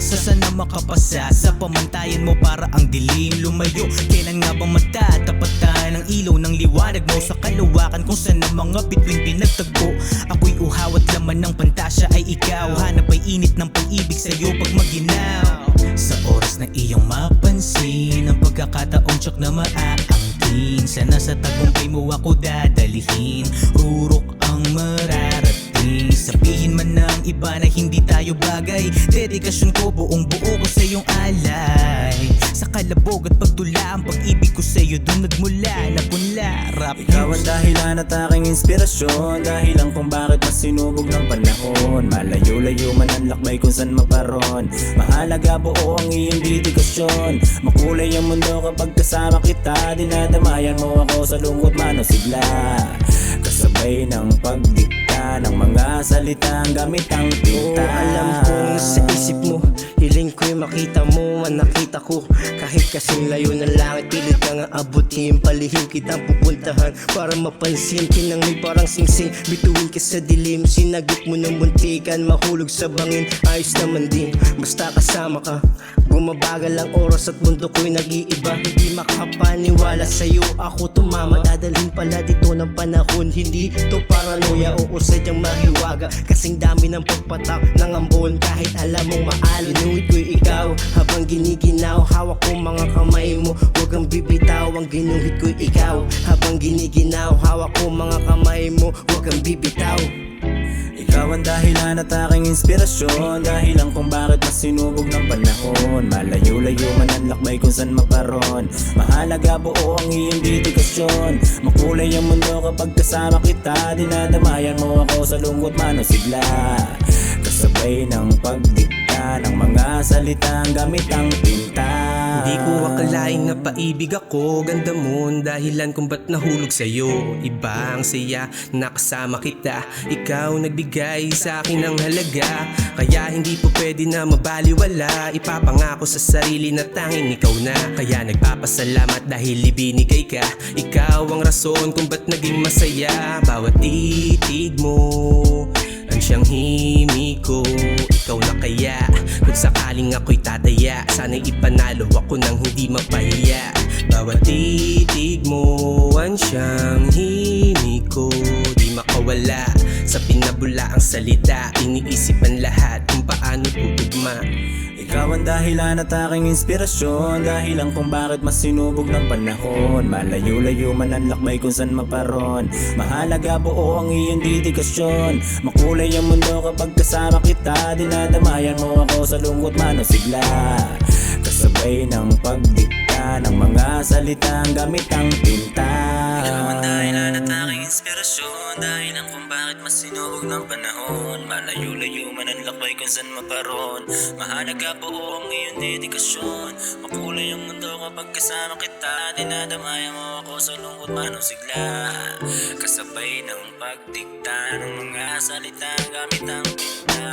pag-asa, sana makapasa sa pamantayan mo para ang dilim lumayo. Kailan nga bang matatapatan ang ilaw ng liwanag mo sa kalawakan kung saan ang mga bituin pinagtagpo? Ako'y uhaw at laman ng pantasya ay ikaw, hanap ay init ng pag-ibig sa'yo pag maginaw. Sa oras na iyong mapansin ang pagkakataong tsak na maaangkin, sana sa tagumpay mo ako dadalihin. Rurok ang mararating, sabihin man ng iba na hindi tayo bagay. Dedikasyon ko, buong buo ko sa iyong alay. Sa kalabog at pagtula ang pag-ibig ko sa'yo doon nagmula, napunla. Rap Ikaw ang dahilan at aking inspirasyon, dahilan kung bakit mas sinubog ng panahon. Malayo-layo man ang lakbay kung saan maparon, mahalaga buo ang iyong dedikasyon. Makulay ang mundo kapag kasama kita, dinadamayan mo ako sa lungkot man o sigla. Kasabay ng pagdikta ng mga salitang gamit ang tinta. Alam kong sa isip mo, hiling ko'y makita mo ang nakita ko. Kahit kasing layo ng langit, pilit ka nga abutin. Palihim kitang pupuntahan para mapansin. Kinangay parang singsing, bituin ka sa dilim. Sinagip mo ng muntikan, mahulog sa bangin. Ayos naman din, basta kasama ka. Bumabagal ang oras at mundo ko'y nag-iiba. Hindi makapaniwala sa'yo ako tumama. Dadalhin pala dito ng panahon, hindi to paranoia. Oo, sadyang mahiwaga, kasing dami ng pagpatak ng ambon. Kahit alam mong maalo, inuwid ko'y ikaw. Habang giniginaw, hawak ko mga kamay mo. Huwag kang bibitaw, ang ginuhit ko'y ikaw. Habang giniginaw, hawak ko mga kamay mo. Huwag kang bibitaw. Ikaw ang dahilan at aking inspirasyon, dahilan kung bakit mas sinubog ng panahon. Malayo-layo man ang lakbay kung saan maparon, mahalaga buo ang iyong dedikasyon. Makulay ang mundo kapag kasama kita, dinadamayan mo ako sa lungkot man o sigla. Kasabay ng pagdikta ng mga salitang gamit ang tinta. Di ko akalain na paibig ako, ganda mo dahilan kung ba't nahulog sa'yo. Iba ang saya, nakasama kita, ikaw nagbigay sa akin ng halaga. Kaya hindi po pwede na mabaliwala, ipapangako sa sarili na tanging ikaw na. Kaya nagpapasalamat dahil ibinigay ka, ikaw ang rason kung ba't naging masaya. Bawat titig mo ang siyang himig ko, ikaw na kaya. Kung sakaling ako'y tataya, sana'y ipanalo ako nang hindi mapahiya. Bawat titig mo ang siyang himig ko, di makawala sa pinabula ang salita. Iniisip ang lahat kung paano tutugma. Ikaw ang dahilan at aking inspirasyon, dahilan kung bakit mas sinubog ng panahon. Malayo-layo man ang lakbay kung saan maparon, mahalaga buo ang iyong dedikasyon. Makulay ang mundo kapag kasama kita, dinadamayan mo ako sa lungkot man o sigla. Kasabay ng pagdikta ng mga salitang gamit ang tinta. Ikaw ang dahilan at aking inspirasyon, dahilan kung bakit mas sinubog ng panahon. Malayo-layo man ang lakbay kung saan maparon, mahalaga buo ang iyong dedikasyon. Makulay ang mundo kapag kasama kita, dinadamayan mo ako sa lungkot man o sigla. Kasabay ng pagdikta ng mga salitang gamit ang tinta.